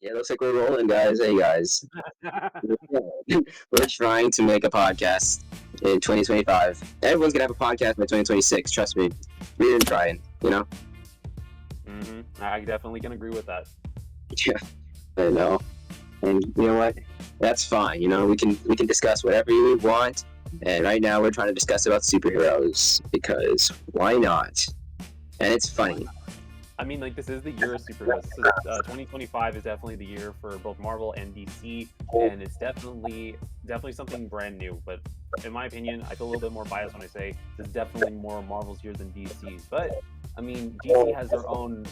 Yeah, looks like we're rolling, guys. Hey, guys. We're trying to make a podcast in 2025. Everyone's gonna have a podcast by 2026. Trust me. We've been trying. I definitely can agree with that. Yeah, I know. And you know what? That's fine. We can discuss whatever we want. And right now, we're trying to discuss about superheroes because why not? And it's funny. I mean, like, this is the year of superheroes. 2025 is definitely the year for both Marvel and DC, and it's definitely something brand new. But in my opinion, I feel a little bit more biased when I say this is definitely more Marvel's year than DC's. But I mean, DC has their own,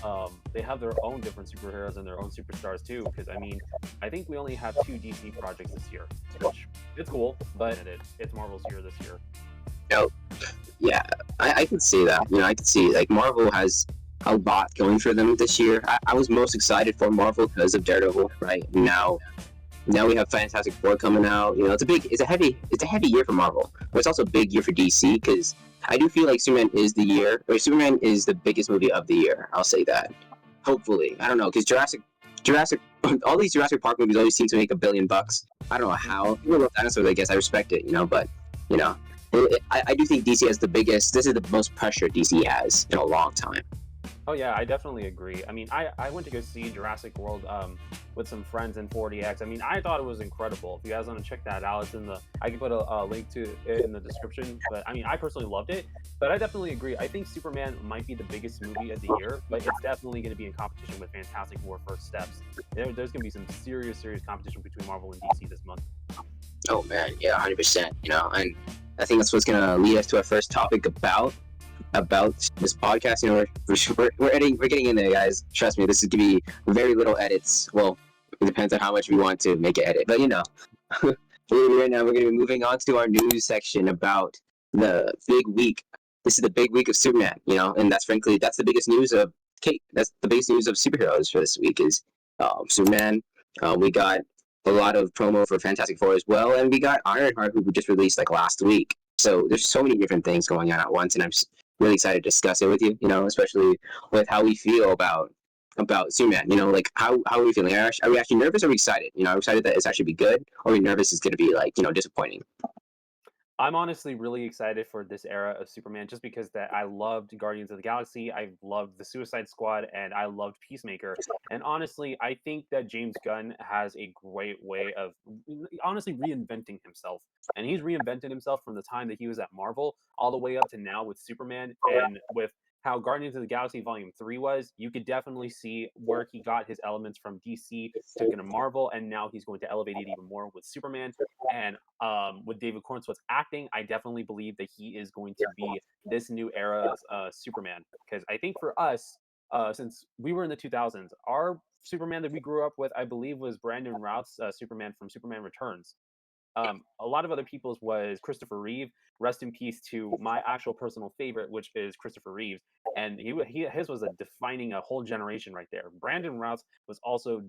they have their own different superheroes and their own superstars too. Because I mean, I think we only have 2 DC projects this year, which it's cool, but it's Marvel's year this year. No, yeah, I can see that. I can see like Marvel has a lot going for them this year. I was most excited for Marvel because of Daredevil, right? Now we have Fantastic Four coming out. It's a heavy year for Marvel, but it's also a big year for DC because I do feel like Superman is the biggest movie of the year. I'll say that. Hopefully, I don't know because Jurassic, all these Jurassic Park movies always seem to make $1 billion. I don't know how. Even with dinosaurs, I guess I respect it, but you know. I do think DC has the biggest. This is the most pressure DC has in a long time. Oh yeah, I definitely agree. I mean, I went to go see Jurassic World with some friends in 4DX. I mean, I thought it was incredible. If you guys want to check that out, I can put a link to it in the description. But I mean, I personally loved it. But I definitely agree. I think Superman might be the biggest movie of the year, but it's definitely going to be in competition with Fantastic Four First Steps. There's going to be some serious competition between Marvel and DC this month. Oh man, yeah, 100%. And I think that's what's going to lead us to our first topic about this podcast. We're getting in there, guys. Trust me, this is gonna be very little edits. Well, it depends on how much we want to make it edit, but right now we're gonna be moving on to our news section about the big week. This is the big week of Superman, and that's the biggest news of That's the biggest news of superheroes for this week is Superman. We got a lot of promo for Fantastic Four as well, and we got Ironheart, who we just released like last week. So there's so many different things going on at once, and I'm really excited to discuss it with you, especially with how we feel about Superman. Like how are we feeling? Are we actually nervous or are we excited? Are we excited that it's actually be good, or are we nervous it's going to be like, disappointing? I'm honestly really excited for this era of Superman just because that I loved Guardians of the Galaxy, I loved the Suicide Squad, and I loved Peacemaker. And honestly, I think that James Gunn has a great way of honestly reinventing himself. And he's reinvented himself from the time that he was at Marvel all the way up to now with Superman and with how Guardians of the Galaxy Volume 3 was. You could definitely see where he got his elements from DC, took into Marvel, and now he's going to elevate it even more with Superman. And with David Cornsweet's acting, I definitely believe that he is going to be this new era's Superman. Because I think for us, since we were in the 2000s, our Superman that we grew up with, I believe, was Brandon Routh's Superman from Superman Returns. A lot of other people's was Christopher Reeve. Rest in peace to my actual personal favorite, which is Christopher Reeves, and his was defining a whole generation right there. Brandon Routh was also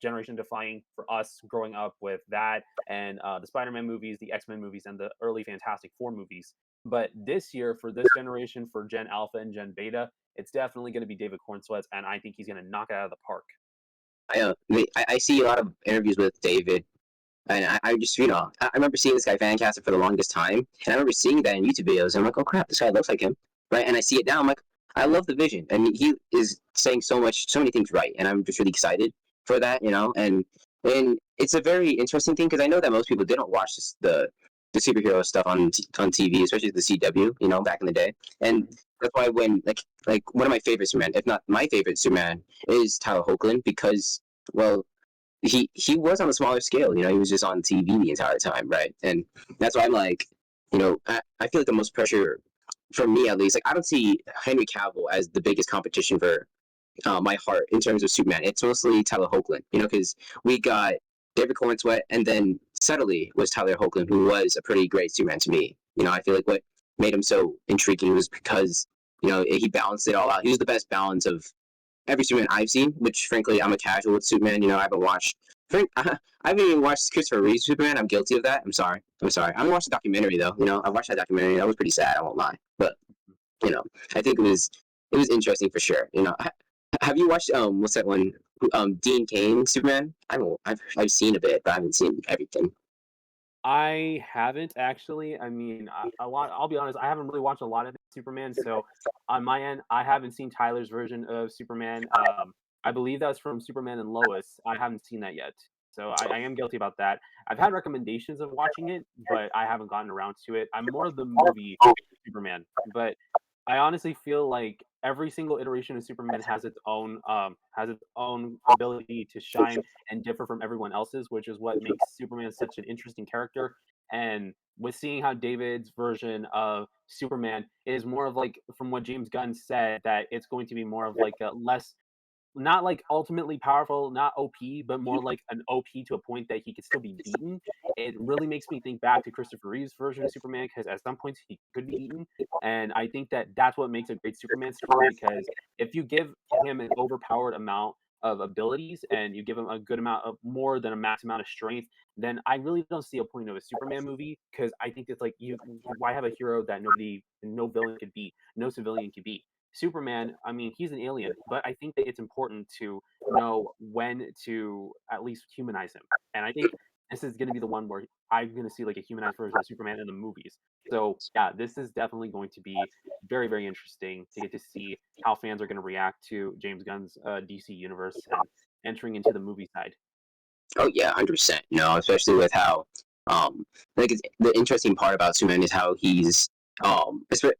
generation defining for us growing up with that and the Spider-Man movies, the X-Men movies, and the early Fantastic Four movies. But this year, for this generation, for Gen Alpha and Gen Beta, it's definitely going to be David Cornsweet, and I think he's going to knock it out of the park. I see a lot of interviews with David. And I just, I remember seeing this guy fancasted for the longest time. And I remember seeing that in YouTube videos. And I'm like, oh crap, this guy looks like him. Right. And I see it now. I'm like, I love the vision. I mean, he is saying so many things right. And I'm just really excited for that, And it's a very interesting thing because I know that most people didn't watch the superhero stuff on TV, especially the CW, back in the day. And that's why when, like one of my favorite Superman, if not my favorite Superman, is Tyler Hoechlin because, well, he was on a smaller scale, he was just on TV the entire time, right? And that's why I'm like, I feel like the most pressure for me, at least, like I don't see Henry Cavill as the biggest competition for my heart in terms of Superman. It's mostly Tyler Hoechlin, because we got David Cornsweet, and then subtly was Tyler Hoechlin, who was a pretty great Superman to me. I feel like what made him so intriguing was because he balanced it all out. He was the best balance of every Superman I've seen, which frankly I'm a casual with Superman. I haven't watched. I haven't even watched Christopher Reeve's Superman. I'm guilty of that. I'm sorry. I haven't watched the documentary though. I watched that documentary. That was pretty sad. I won't lie. But I think it was interesting for sure. Have you watched what's that one? Dean Cain Superman. I've seen a bit, but I haven't seen everything. I haven't actually. I mean, a lot. I'll be honest. I haven't really watched a lot of Superman. So on my end, I haven't seen Tyler's version of Superman. I believe that's from Superman and Lois. I haven't seen that yet. So I am guilty about that. I've had recommendations of watching it, but I haven't gotten around to it. I'm more of the movie Superman, but I honestly feel like every single iteration of Superman has its own ability to shine and differ from everyone else's, which is what makes Superman such an interesting character. And with seeing how David's version of Superman is more of like, from what James Gunn said, that it's going to be more of like a less, not like ultimately powerful, not OP, but more like an OP to a point that he could still be beaten. It really makes me think back to Christopher Reeve's version of Superman because at some points he could be beaten, and I think that that's what makes a great Superman story. Because if you give him an overpowered amount of abilities and you give him a good amount of more than a max amount of strength, then I really don't see a point of a Superman movie because I think it's like why have a hero that no villain could beat, no civilian could beat. Superman, I mean, he's an alien, but I think that it's important to know when to at least humanize him. And I think this is going to be the one where I'm going to see like a humanized version of Superman in the movies. So, yeah, this is definitely going to be very, very interesting to get to see how fans are going to react to James Gunn's DC universe and entering into the movie side. Oh yeah, 100%. Especially with how, um, the interesting part about Superman is how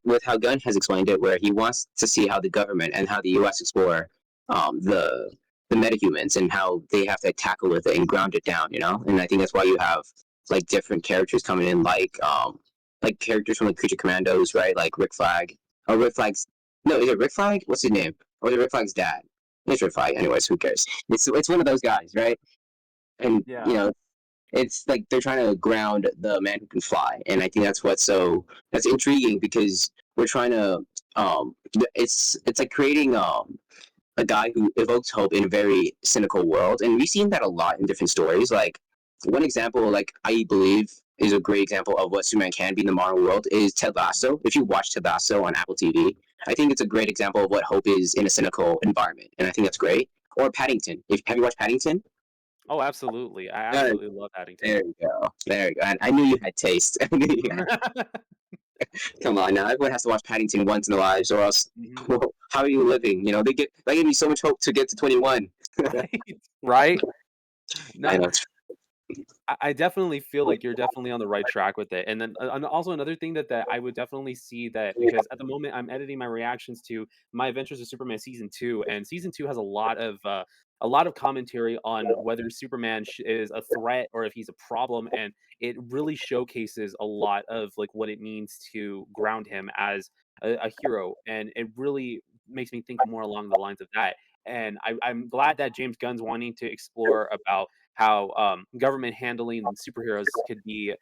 with how Gunn has explained it, where he wants to see how the government and how the U.S. explore, the metahumans and how they have to tackle with it and ground it down. And I think that's why you have like different characters coming in, like characters from the Creature Commandos, right? Like Rick Flag. Or Rick Flag's no, is it Rick Flag? What's his name? Or is it Rick Flag's dad? It's Rick Flag. Anyways, who cares? It's one of those guys, right? And Yeah. it's like they're trying to ground the man who can fly, and I think that's intriguing because we're trying to it's like creating a guy who evokes hope in a very cynical world, and we've seen that a lot in different stories. Like one example, like I believe is a great example of what Superman can be in the modern world is Ted Lasso. If you watch Ted Lasso on Apple TV, I think it's a great example of what hope is in a cynical environment, and I think that's great. Or Paddington. If have you watched Paddington? Oh, absolutely. I Uh, absolutely love Paddington. There you go. There you go. I knew you had taste. I knew you had. Come on now. Everyone has to watch Paddington once in their lives, or else, Mhm. well, how are you living? They give me so much hope to get to 21. Right. Right. I No, know. I definitely feel like you're definitely on the right track with it. And then and also another thing that I would definitely see that because at the moment I'm editing my reactions to My Adventures of Superman season 2, and season 2 has a lot of commentary on whether Superman is a threat or if he's a problem, and it really showcases a lot of like what it means to ground him as a hero, and it really makes me think more along the lines of that. And I'm glad that James Gunn's wanting to explore about how government handling superheroes could be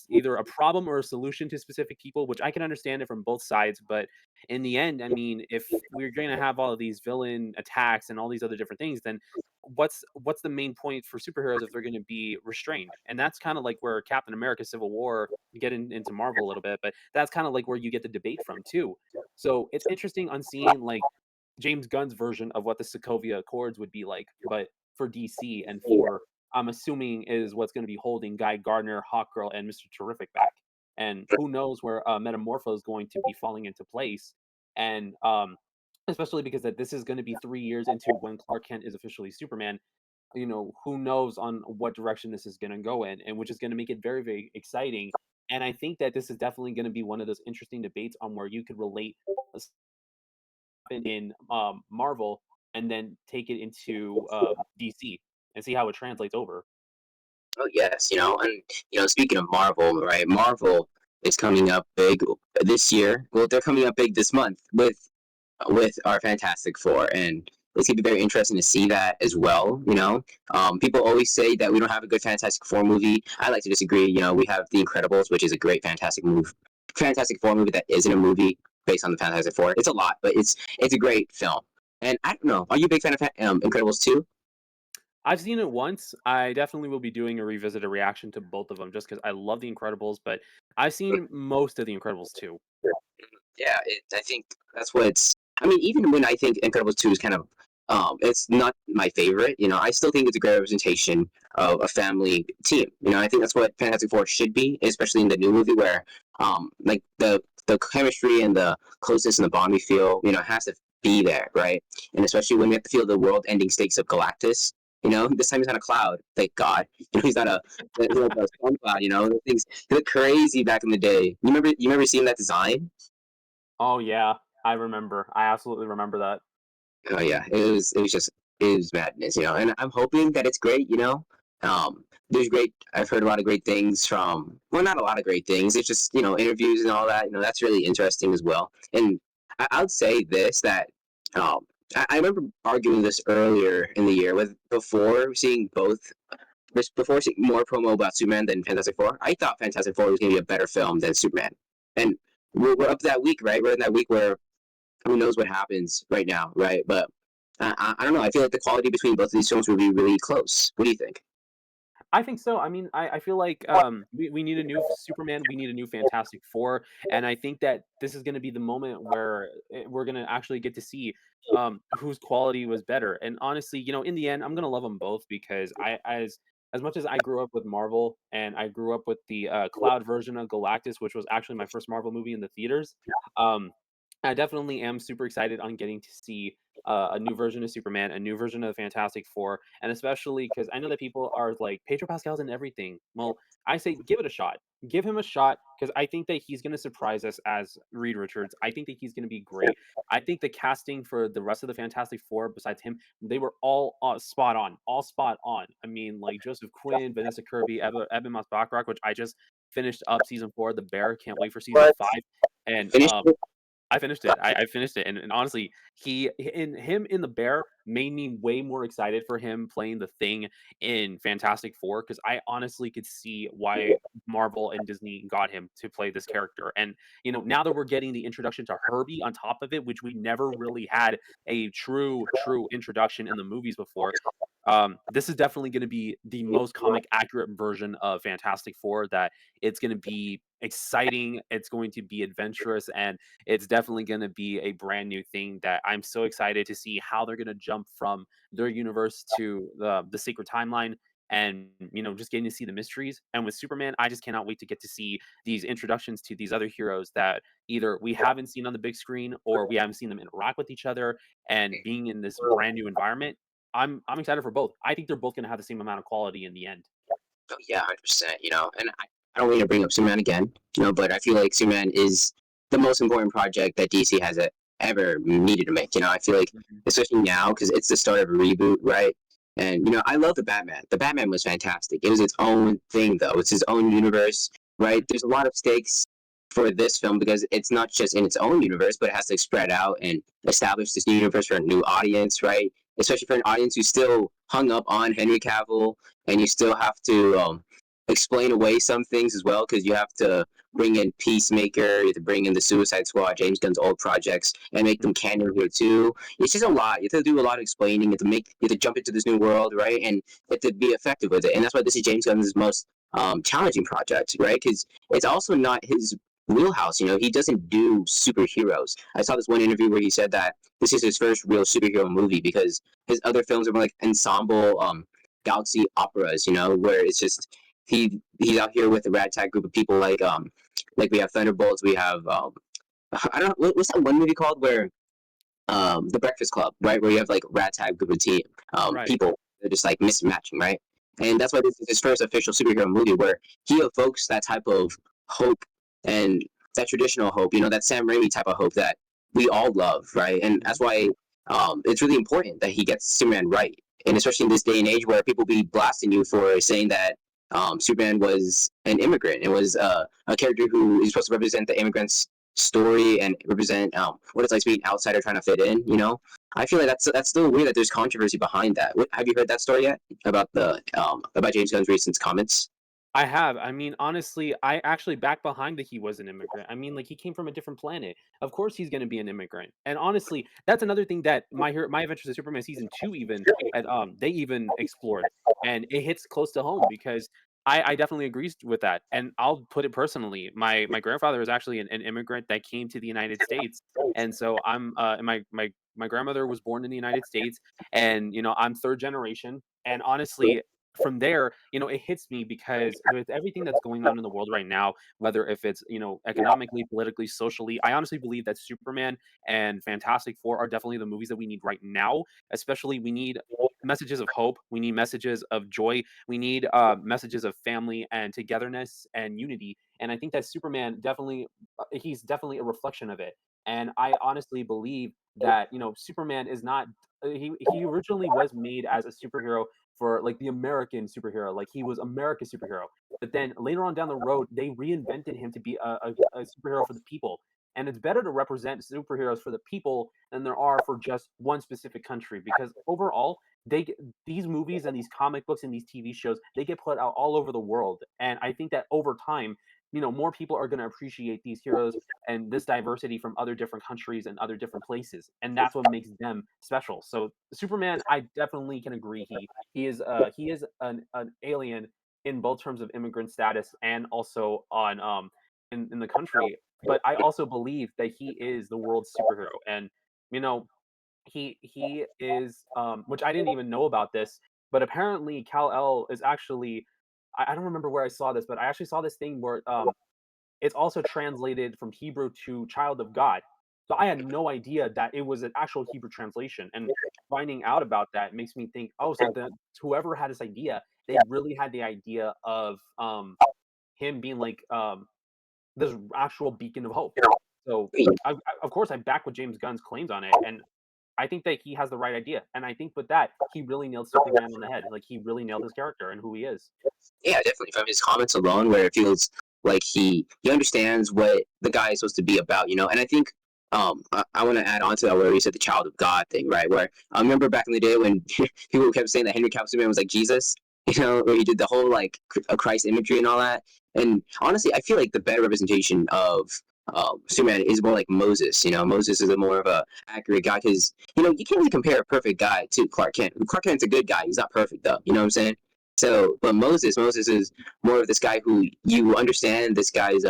either a problem or a solution to specific people, which I can understand it from both sides. But in the end, I mean, if we're going to have all of these villain attacks and all these other different things, then what's the main point for superheroes if they're going to be restrained? And that's kind of like where Captain America: Civil War into Marvel a little bit, but that's kind of like where you get the debate from too. So it's interesting on seeing like James Gunn's version of what the Sokovia Accords would be like, but for DC and for I'm assuming is what's going to be holding Guy Gardner, Hawkgirl, and Mr. Terrific back. And who knows where Metamorpho is going to be falling into place. And especially because that this is going to be 3 years into when Clark Kent is officially Superman. Who knows on what direction this is going to go in, and which is going to make it very, very exciting. And I think that this is definitely going to be one of those interesting debates on where you could relate in Marvel and then take it into DC and see how it translates over. Oh yes, and speaking of Marvel, right? Marvel is coming up big this year. Well, they're coming up big this month with our Fantastic Four, and it's gonna be very interesting to see that as well. People always say that we don't have a good Fantastic Four movie. I like to disagree. We have The Incredibles, which is a great Fantastic Four movie that isn't a movie based on the Fantastic Four. It's a lot, but it's a great film. And I don't know, are you a big fan of Incredibles too? I've seen it once. I definitely will be doing a revisit, a reaction to both of them, just because I love The Incredibles. But I've seen most of The Incredibles too. Yeah, I think that's what's. I mean, even when I think Incredibles 2 is kind of It's not my favorite. I still think it's a great representation of a family team. I think that's what Fantastic Four should be, especially in the new movie where like the chemistry and the closeness and the bond we feel, has to be there, right? And especially when we have to feel the world-ending stakes of Galactus. This time he's not a cloud, thank God. He's not he's like a storm cloud. The things he looked crazy back in the day. You remember seeing that design? Oh yeah, I remember. I absolutely remember that. Oh yeah, it was madness, and I'm hoping that it's great. There's great. I've heard a lot of great things from. Well, not a lot of great things. It's just interviews and all that. That's really interesting as well. And I would say this that I remember arguing this earlier in the year with before seeing both. Before seeing more promo about Superman than Fantastic Four, I thought Fantastic Four was going to be a better film than Superman. And we're up to that week, right? We're in that week where who knows what happens right now, right? But I don't know. I feel like the quality between both of these films would be really close. What do you think? I think so. I mean, I feel like we need a new Superman, we need a new Fantastic Four, and I think that this is going to be the moment where we're going to actually get to see whose quality was better. And honestly, in the end, I'm going to love them both because as much as I grew up with Marvel and I grew up with the Cloud version of Galactus, which was actually my first Marvel movie in the theaters. Um, I definitely am super excited on getting to see a new version of Superman, a new version of the Fantastic Four, and especially because I know that people are like Pedro Pascal's in everything. Well, I say give it a shot. Give him a shot because I think that he's going to surprise us as Reed Richards. I think that he's going to be great. I think the casting for the rest of the Fantastic Four, besides him, they were all spot on, all spot on. I mean, like Joseph Quinn, Vanessa Kirby, Eben Moss Backrack, which I just finished up season 4 of The Bear. Can't wait for season What? 5. And Finished it? I finished it. I finished it, and honestly, him in the Bear made me way more excited for him playing the Thing in Fantastic Four because I honestly could see why Marvel and Disney got him to play this character. And now that we're getting the introduction to Herbie on top of it, which we never really had a true introduction in the movies before. This is definitely going to be the most comic accurate version of Fantastic Four. That it's going to be exciting, it's going to be adventurous, and it's definitely going to be a brand new thing that I'm so excited to see how they're going to jump from their universe to the secret timeline and just getting to see the mysteries. And with Superman, I just cannot wait to get to see these introductions to these other heroes that either we haven't seen on the big screen or we haven't seen them interact with each other and being in this brand new environment. I'm excited for both. I think they're both going to have the same amount of quality in the end. Oh, yeah, 100%. And I don't mean to bring up Superman again, but I feel like Superman is the most important project that DC has ever needed to make. I feel like, Mhm. especially now, because it's the start of a reboot, right? And, I love the Batman. The Batman was fantastic. It was its own thing, though. It's his own universe, right? There's a lot of stakes for this film because it's not just in its own universe, but it has to spread out and establish this new universe for a new audience, right? Especially for an audience who's still hung up on Henry Cavill, and you still have to explain away some things as well because you have to bring in Peacemaker, you have to bring in the Suicide Squad, James Gunn's old projects, and make them canon here too. It's just a lot. You have to do a lot of explaining. You have to jump into this new world, right? And you have to be effective with it. And that's why this is James Gunn's most challenging project, right? Because it's also not his wheelhouse. He doesn't do superheroes. I saw this one interview where he said that this is his first real superhero movie because his other films are more like ensemble galaxy operas, where it's just he's out here with a ragtag group of people like we have Thunderbolts, we have I don't know what's that one movie called where The Breakfast Club, right, where you have like ragtag group of team Right. people, they're just like mismatching, right, and that's why this is his first official superhero movie where he evokes that type of hope and that traditional hope, that Sam Raimi type of hope that we all love, right, and that's Mhm. why it's really important that he gets Superman right, and especially in this day and age where people be blasting you for saying that Superman was an immigrant. It was a character who is supposed to represent the immigrant's story and represent what it's like to be an outsider trying to fit in. I feel like that's still weird that there's controversy behind that. Have you heard that story yet about the about James Gunn's recent comments? I have. I mean, honestly, I actually back behind that he was an immigrant. I mean, like he came from a different planet. Of course, he's going to be an immigrant. And honestly, that's another thing that My Adventures of Superman season 2 even and they even explored, and it hits close to home because I definitely agree with that. And I'll put it personally, my grandfather was actually an immigrant that came to the United States, and so I'm and my my grandmother was born in the United States, and I'm third generation. And honestly, from there, it hits me because with everything that's going on in the world right now, whether if it's economically, politically, socially, I honestly believe that Superman and Fantastic Four are definitely the movies that we need right now. Especially, we need messages of hope. We need messages of joy. We need messages of family and togetherness and unity. And I think that Superman definitely, he's definitely a reflection of it. And I honestly believe that Superman is not. He originally was made as a superhero for like the American superhero, like he was America's superhero. But then later on down the road, they reinvented him to be a superhero for the people. And it's better to represent superheroes for the people than there are for just one specific country, because overall, these movies and these comic books and these TV shows, they get put out all over the world. And I think that over time, more people are going to appreciate these heroes and this diversity from other different countries and other different places, and that's what makes them special. So Superman, I definitely can agree, he is an alien in both terms of immigrant status and also on in the country. But I also believe that he is the world's superhero. And you know he is, which I didn't even know about this, but apparently Kal-El is actually, I don't remember where I saw this, but I actually saw this thing where it's also translated from Hebrew to child of God. So I had no idea that it was an actual Hebrew translation. And finding out about that makes me think, oh, so the whoever had this idea, they really had the idea of him being like this actual beacon of hope. So of course I back with James Gunn's claims on it, and I think that he has the right idea. And I think with that, he really nailed Superman on the head. Like he really nailed his character and who he is. Yeah, definitely. From his comments alone, where it feels like he understands what the guy is supposed to be about, you know. And I think I want to add on to that where he said the child of God thing, right? Where I remember back in the day when people kept saying that Henry Cavill Superman was like Jesus, you know, where he did the whole like Christ imagery and all that. And honestly, I feel like the better representation of Superman is more like Moses. You know, Moses is a more of a accurate guy because you can't really compare a perfect guy to Clark Kent. Clark Kent's a good guy. He's not perfect though. You know what I'm saying? So, but Moses is more of this guy who you understand this guy's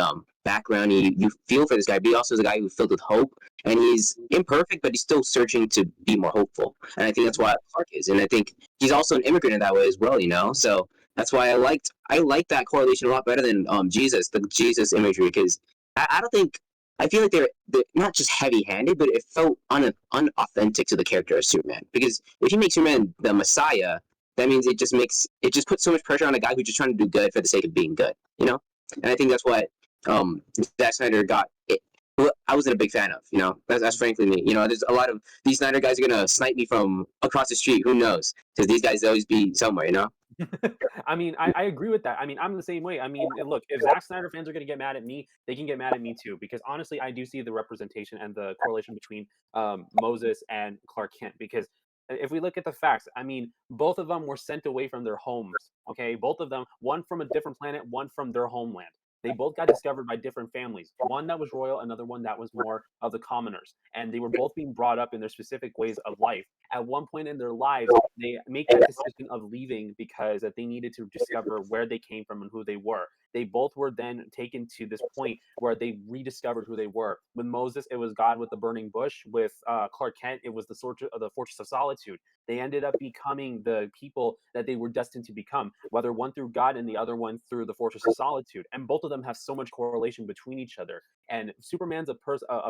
background. You feel for this guy, but he also is a guy who's filled with hope, and he's imperfect, but he's still searching to be more hopeful. And I think that's why Clark is, and I think he's also an immigrant in that way as well. You know, so that's why I liked that correlation a lot better than the Jesus imagery, because I don't think. I feel like they're not just heavy-handed, but it felt unauthentic to the character of Superman. Because if you make Superman the Messiah, that means it just puts so much pressure on a guy who's just trying to do good for the sake of being good, you know. And I think that's what Zack Snyder got. I wasn't a big fan of, you know. That's frankly me. You know, there's a lot of these Snyder guys are gonna snipe me from across the street. Who knows? Because these guys always be somewhere, you know. I mean, I agree with that. I mean, I'm the same way. I mean, look, if Zack Snyder fans are going to get mad at me, they can get mad at me too, because honestly, I do see the representation and the correlation between Moses and Clark Kent. Because if we look at the facts, I mean, both of them were sent away from their homes. Okay, both of them, one from a different planet, one from their homeland. They both got discovered by different families. One that was royal, another one that was more of the commoners. And they were both being brought up in their specific ways of life. At one point in their lives, they make that decision of leaving because that they needed to discover where they came from and who they were. They both were then taken to this point where they rediscovered who they were. With Moses, it was God with the burning bush. With Clark Kent, it was the Fortress of Solitude. They ended up becoming the people that they were destined to become, whether one through God and the other one through the Fortress of Solitude. And both of them have so much correlation between each other. And Superman's a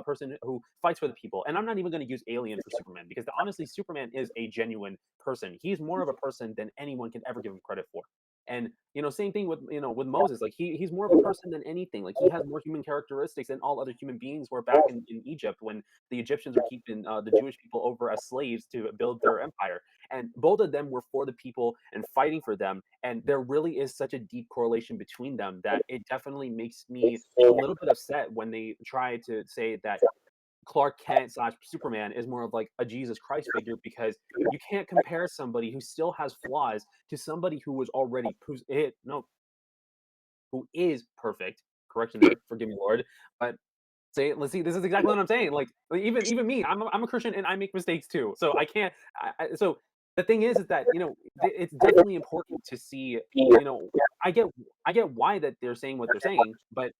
person who fights for the people. And I'm not even going to use Alien for Superman, because honestly, Superman is a genuine person. He's more of a person than anyone can ever give him credit for. And same thing with with Moses. Like he's more of a person than anything. Like he has more human characteristics than all other human beings were back in Egypt when the Egyptians were keeping the Jewish people over as slaves to build their empire. And both of them were for the people and fighting for them. And there really is such a deep correlation between them that it definitely makes me a little bit upset when they try to say that Clark Kent slash Superman is more of like a Jesus Christ figure, because you can't compare somebody who still has flaws to somebody who was already who is perfect. Correction there, forgive me, Lord. But say, let's see, this is exactly what I'm saying. Like even me, I'm a Christian and I make mistakes too. So I can't. So the thing is that it's definitely important to see. I get why that they're saying what they're saying, but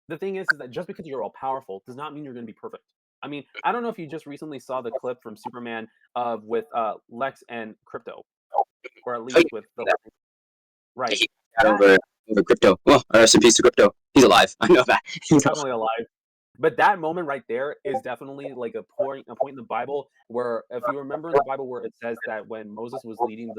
the thing is that just because you're all powerful does not mean you're going to be perfect. I mean, I don't know if you just recently saw the clip from Superman of with Lex and Crypto, or at Oh, least with the yeah, right. he got That over crypto. Well, rest in peace to crypto. He's alive. I know that. he's definitely alive. But that moment right there is definitely like a point in the Bible where if you remember in the Bible where it says that when Moses was leading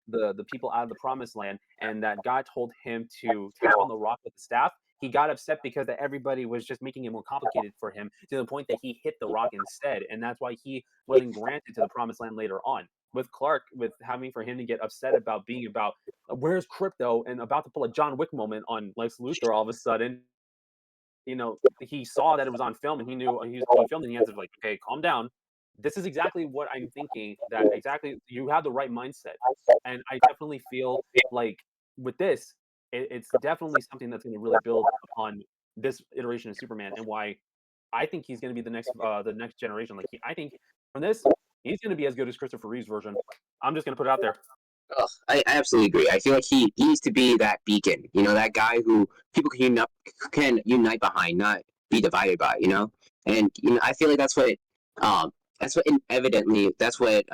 the people out of the promised land and that God told him to tap on the rock with the staff, he got upset because that everybody was just making it more complicated for him to the point that he hit the rock instead. And that's why he wasn't granted to the promised land later on. With Clark, with having for him to get upset about being about where's crypto and about to pull a John Wick moment on Lex Luthor all of a sudden, he saw that it was on film and he knew he was being filmed and he had to like, okay, calm down. This is exactly what I'm thinking. That exactly you have the right mindset, and I definitely feel like with this, it's definitely something that's going to really build upon this iteration of Superman and why I think he's going to be the next generation. Like I think from this, he's going to be as good as Christopher Reeve's version. I'm just going to put it out there. Oh, I absolutely agree. I feel like he needs to be that beacon, that guy who people can unite behind, not be divided by, And I feel like evidently that's what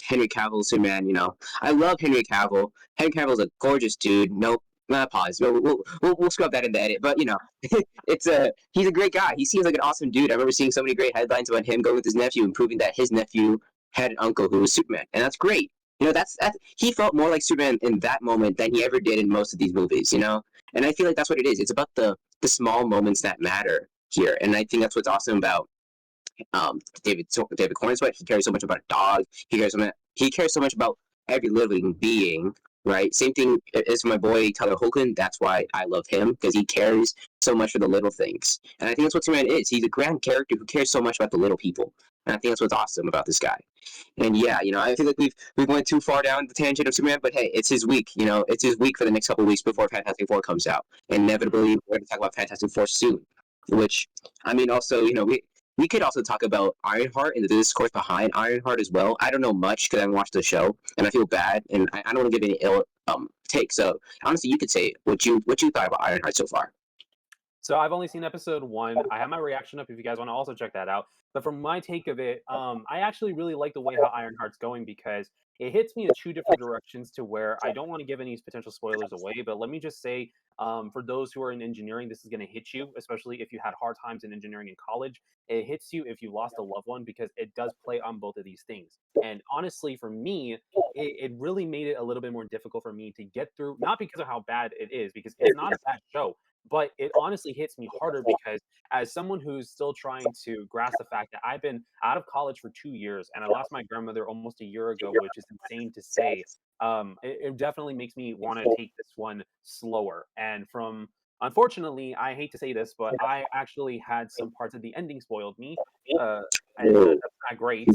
Henry Cavill Superman. I love Henry Cavill. Henry Cavill's a gorgeous dude. Nope. Not pause. We'll scrub that in the edit. But he's a great guy. He seems like an awesome dude. I remember seeing so many great headlines about him going with his nephew and proving that his nephew had an uncle who was Superman, and that's great. That's he felt more like Superman in that moment than he ever did in most of these movies. And I feel like that's what it is. It's about the small moments that matter here, and I think that's what's awesome about David Cornsweat. He cares so much about a dog. He cares so much about every living being. Right. Same thing as my boy Tyler Hoechlin. That's why I love him because he cares so much for the little things. And I think that's what Superman is. He's a grand character who cares so much about the little people. And I think that's what's awesome about this guy. And yeah, I feel like we've went too far down the tangent of Superman, but hey, it's his week. It's his week for the next couple of weeks before Fantastic Four comes out. Inevitably, we're going to talk about Fantastic Four soon. Which I mean, also, we could also talk about Ironheart and the discourse behind Ironheart as well. I don't know much because I haven't watched the show, and I feel bad, and I don't want to give any ill take. So honestly, you could say what you thought about Ironheart so far. So I've only seen episode 1. I have my reaction up if you guys wanna also check that out. But from my take of it, I actually really like the way how Ironheart's going because it hits me in 2 different directions to where I don't wanna give any potential spoilers away, but let me just say, for those who are in engineering, this is gonna hit you, especially if you had hard times in engineering in college. It hits you if you lost a loved one because it does play on both of these things. And honestly, for me, it really made it a little bit more difficult for me to get through, not because of how bad it is, because it's not a bad show, but it honestly hits me harder because as someone who's still trying to grasp the fact that I've been out of college for 2 years and I lost my grandmother almost a year ago, which is insane to say, it definitely makes me wanna take this one slower, and from unfortunately, I hate to say this, but I actually had some parts of the ending spoiled me, uh, and that's not great.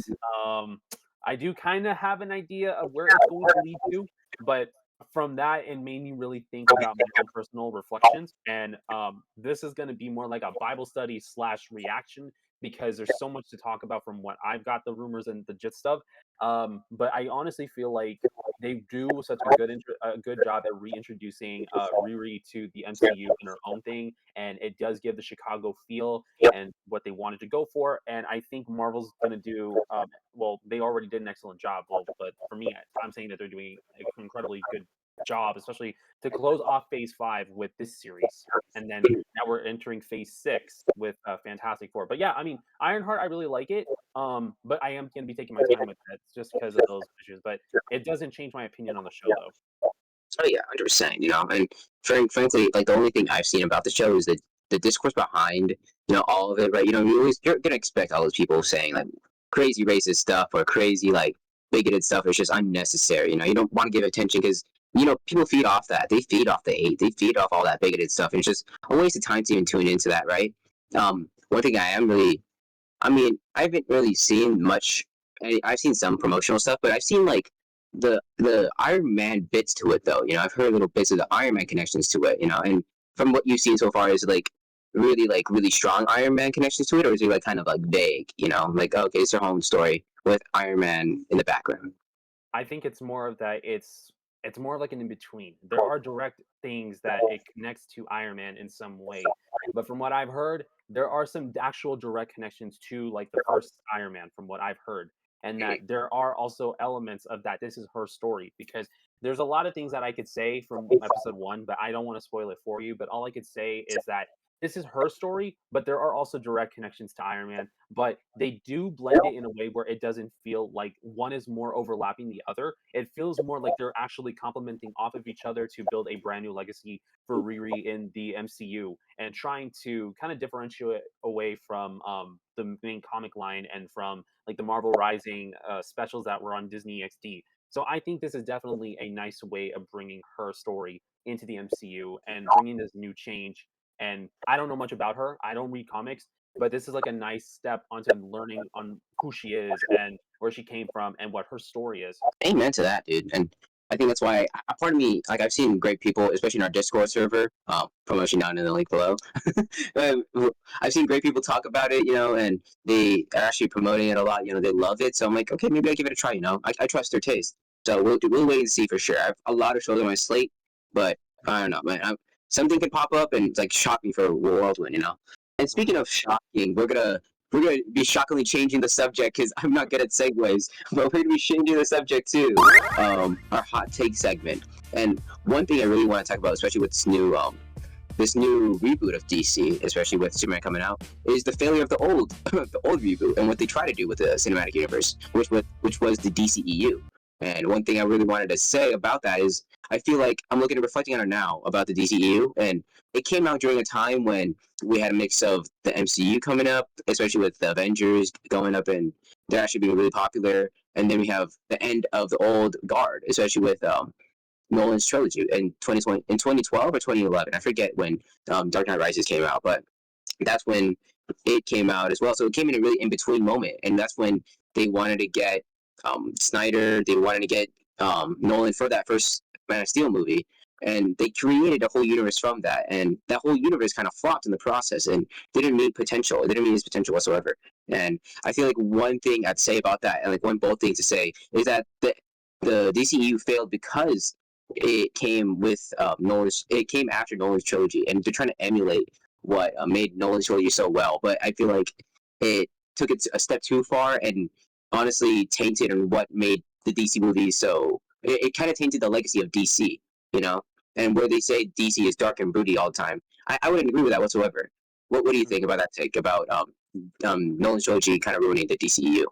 Um, I do kinda have an idea of where it's going to lead to, but from that, it made me really think about my own personal reflections. And this is going to be more like a Bible study slash reaction because there's so much to talk about from what I've got the rumors and the gist of. But I honestly feel like they do such a good job at reintroducing Riri to the MCU in her own thing, and it does give the Chicago feel and what they wanted to go for. And I think Marvel's going to do well. They already did an excellent job. Well, but for me, I'm saying that they're doing an incredibly good job, especially to close off Phase 5 with this series, and then now we're entering Phase 6 with Fantastic Four. But yeah, I mean, Ironheart, I really like it, but I am gonna be taking my time with that just because of those issues. But it doesn't change my opinion on the show, though. Oh yeah, 100%. And frankly, like the only thing I've seen about the show is the discourse behind all of it. Right? You're gonna expect all those people saying like crazy racist stuff or crazy like bigoted stuff. It's just unnecessary. You don't want to give attention because people feed off that. They feed off the hate. They feed off all that bigoted stuff. And it's just a waste of time to even tune into that. Right? One thing I mean, I haven't really seen much. I've seen some promotional stuff, but I've seen like the Iron Man bits to it though. I've heard little bits of the Iron Man connections to it. And from what you've seen so far, is it like really strong Iron Man connections to it, or is it like kind of like vague? Like okay, it's a home story with Iron Man in the background. I think it's more of that. It's more like an in between. There are direct things that it connects to Iron Man in some way, but from what I've heard, there are some actual direct connections to like the first Iron Man from what I've heard. And that there are also elements of that this is her story because there's a lot of things that I could say from episode one, but I don't want to spoil it for you. But all I could say is that this is her story, but there are also direct connections to Iron Man. But they do blend it in a way where it doesn't feel like one is more overlapping the other. It feels more like they're actually complementing off of each other to build a brand new legacy for Riri in the MCU and trying to kind of differentiate away from the main comic line and from like the Marvel Rising specials that were on Disney XD. So I think this is definitely a nice way of bringing her story into the MCU and bringing this new change. And I don't know much about her. I don't read comics, but this is like a nice step onto learning on who she is and where she came from and what her story is. Amen to that, dude. And I think that's why a part of me, like I've seen great people, especially in our Discord server, promotion down in the link below. Um, I've seen great people talk about it, and they are actually promoting it a lot. They love it. So I'm like, okay, maybe I give it a try. I trust their taste. So we'll wait and see for sure. I have a lot of shows on my slate, but I don't know, man. Something could pop up and like shock me for a whirlwind. And speaking of shocking, we're gonna be shockingly changing the subject because I'm not good at segues, but we're gonna be changing the subject to our hot take segment. And one thing I really want to talk about, especially with this new reboot of DC, especially with Superman coming out, is the failure of the old the old reboot and what they try to do with the cinematic universe, which was the DCEU. And one thing I really wanted to say about that is I feel like I'm looking at reflecting on it now about the DCEU, and it came out during a time when we had a mix of the MCU coming up, especially with the Avengers going up and they're actually being really popular, and then we have the end of the old guard, especially with Nolan's trilogy in 2012 or 2011. I forget when Dark Knight Rises came out, but that's when it came out as well. So it came in a really in between moment, and that's when they wanted to get Snyder. They wanted to get Nolan for that first Man of Steel movie, and they created a whole universe from that. And that whole universe kind of flopped in the process and didn't meet potential. It didn't meet its potential whatsoever. And I feel like one thing I'd say about that, and like one bold thing to say, is that the DCEU failed because it came with Nolan's. It came after Nolan's trilogy, and they're trying to emulate what made Nolan's trilogy so well. But I feel like it took it a step too far and honestly tainted and what made the DC movies so. It kind of tainted the legacy of DC, you know. And where they say DC is dark and broody all the time, I wouldn't agree with that whatsoever. What do you think about that take about Nolan's trilogy kind of ruining the DCEU?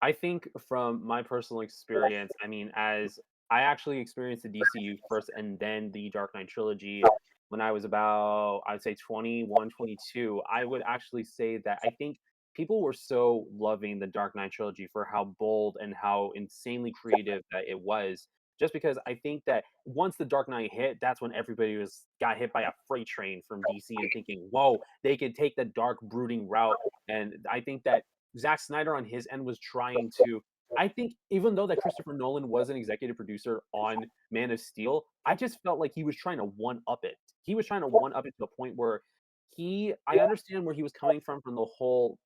I think from my personal experience, I mean, as I actually experienced the DCU first and then the Dark Knight trilogy when I was about, I'd say 21, 22, I would actually say that I think people were so loving the Dark Knight trilogy for how bold and how insanely creative that it was. Just because I think that once the Dark Knight hit, that's when everybody was got hit by a freight train from DC and thinking, "Whoa, they could take the dark, brooding route." And I think that Zack Snyder on his end was trying to. I think even though that Christopher Nolan was an executive producer on Man of Steel, I just felt like he was trying to one up it. He was trying to one up it to the point where I understand where he was coming from the whole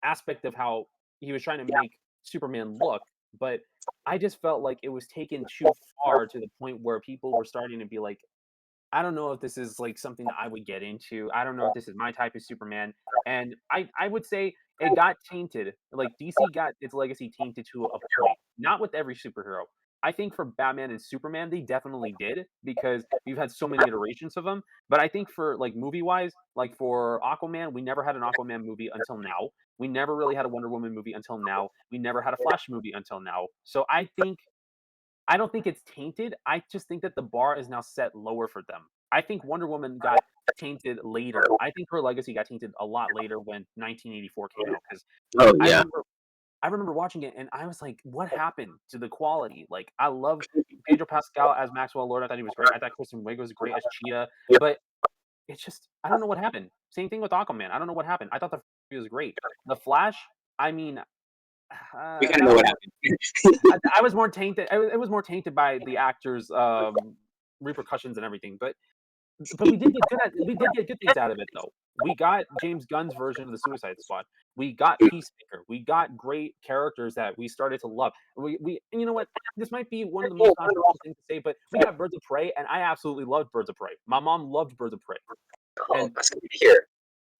aspect of how he was trying to make Superman look, but I just felt like it was taken too far to the point where people were starting to be like, I don't know if this is like something that I would get into. I don't know if this is my type of Superman. And I would say it got tainted. Like DC got its legacy tainted to a point. Not with every superhero. I think for Batman and Superman, they definitely did because we've had so many iterations of them. But I think for like movie wise, like for Aquaman, we never had an Aquaman movie until now. We never really had a Wonder Woman movie until now. We never had a Flash movie until now. So I don't think it's tainted. I just think that the bar is now set lower for them. I think Wonder Woman got tainted later. I think her legacy got tainted a lot later when 1984 came out because Oh I yeah, remember I remember watching it and I was like, "What happened to the quality?" Like, I loved Pedro Pascal as Maxwell Lord. I thought he was great. I thought Kristen Wiig was great as Cheetah, but it's just I don't know what happened. Same thing with Aquaman. I don't know what happened. I thought the movie was great. The Flash, I mean, we kind of that know was what more happened. I was more tainted. It was more tainted by the actors' repercussions and everything. But we did get good things out of it though. We got James Gunn's version of the Suicide Squad. We got Peacemaker. We got great characters that we started to love. We and you know what? This might be one of the most controversial things to say, but we got Birds of Prey, and I absolutely loved Birds of Prey. My mom loved Birds of Prey, Oh, and that's good to hear.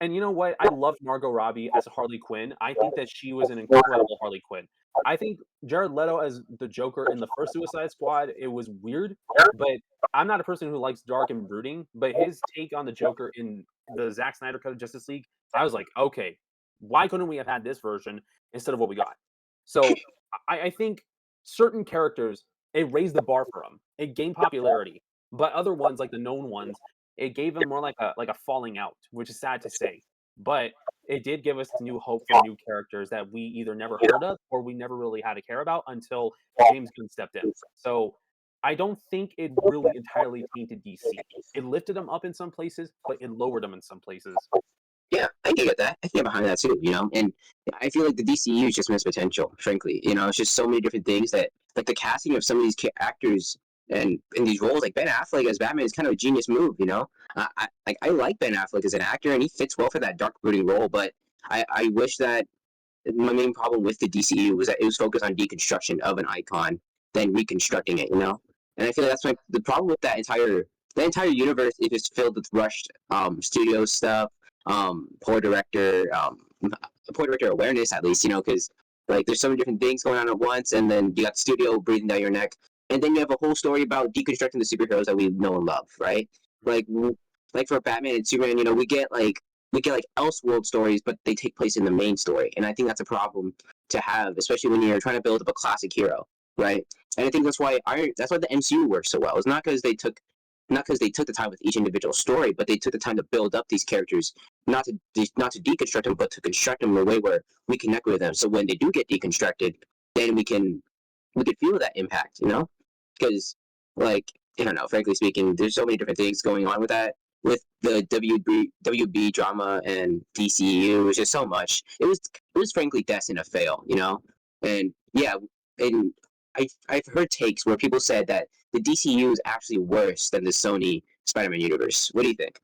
And you know what? I loved Margot Robbie as Harley Quinn. I think that she was an incredible Harley Quinn. I think Jared Leto as the Joker in the first Suicide Squad, it was weird, but I'm not a person who likes dark and brooding, but his take on the Joker in the Zack Snyder cut of Justice League, I was like, "Okay, why couldn't we have had this version instead of what we got?" So, I think certain characters, it raised the bar for them. It gained popularity, but other ones, like the known ones, it gave them more like a falling out, which is sad to say. But it did give us new hope for new characters that we either never heard of or we never really had to care about until James Gunn stepped in. So I don't think it really entirely tainted DC. It lifted them up in some places, but it lowered them in some places. Yeah, I can get that. I can get behind that too, you know. And I feel like the DCU is just missed potential. Frankly, you know, it's just so many different things that, like the casting of some of these actors and in these roles, like Ben Affleck as Batman is kind of a genius move, you know. I like Ben Affleck as an actor, and he fits well for that dark brooding role. But I wish that my main problem with the DCU was that it was focused on deconstruction of an icon, then reconstructing it, you know. And I feel like the problem with that entire universe is just filled with rushed studio stuff, poor director, poor director awareness at least, you know, because like there's so many different things going on at once, and then you got the studio breathing down your neck, and then you have a whole story about deconstructing the superheroes that we know and love, right? Like like for Batman and Superman, you know, we get like Elseworld stories, but they take place in the main story, and I think that's a problem to have, especially when you're trying to build up a classic hero, right? And I think that's why the MCU works so well. It's not because they took the time with each individual story, but they took the time to build up these characters, not to deconstruct them, but to construct them in a way where we connect with them. So when they do get deconstructed, then we can feel that impact, you know? Because like I don't know, frankly speaking, there's so many different things going on with that. With the WB drama and DCEU, it was just so much. It was frankly destined to fail, you know. And yeah, and I've heard takes where people said that the DCU is actually worse than the Sony Spider-Man universe. What do you think?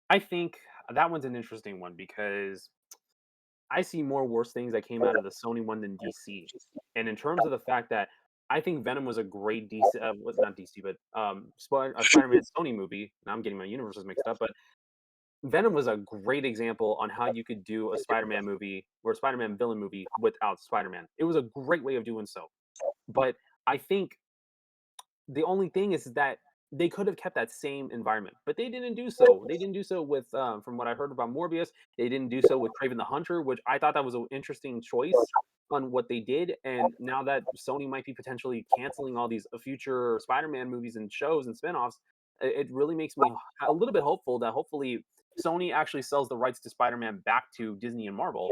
I think that one's an interesting one because I see more worse things that came out of the Sony one than DC. And in terms of the fact that I think Venom was a great DC, not DC, but a Spider-Man Sony movie. Now I'm getting my universes mixed up, but Venom was a great example on how you could do a Spider-Man movie or a Spider-Man villain movie without Spider-Man. It was a great way of doing so. But I think the only thing is that they could have kept that same environment, but they didn't do so. They didn't do so with, from what I heard about Morbius, they didn't do so with Craven the Hunter, which I thought that was an interesting choice on what they did. And now that Sony might be potentially canceling all these future Spider-Man movies and shows and spinoffs, it really makes me a little bit hopeful that hopefully Sony actually sells the rights to Spider-Man back to Disney and Marvel,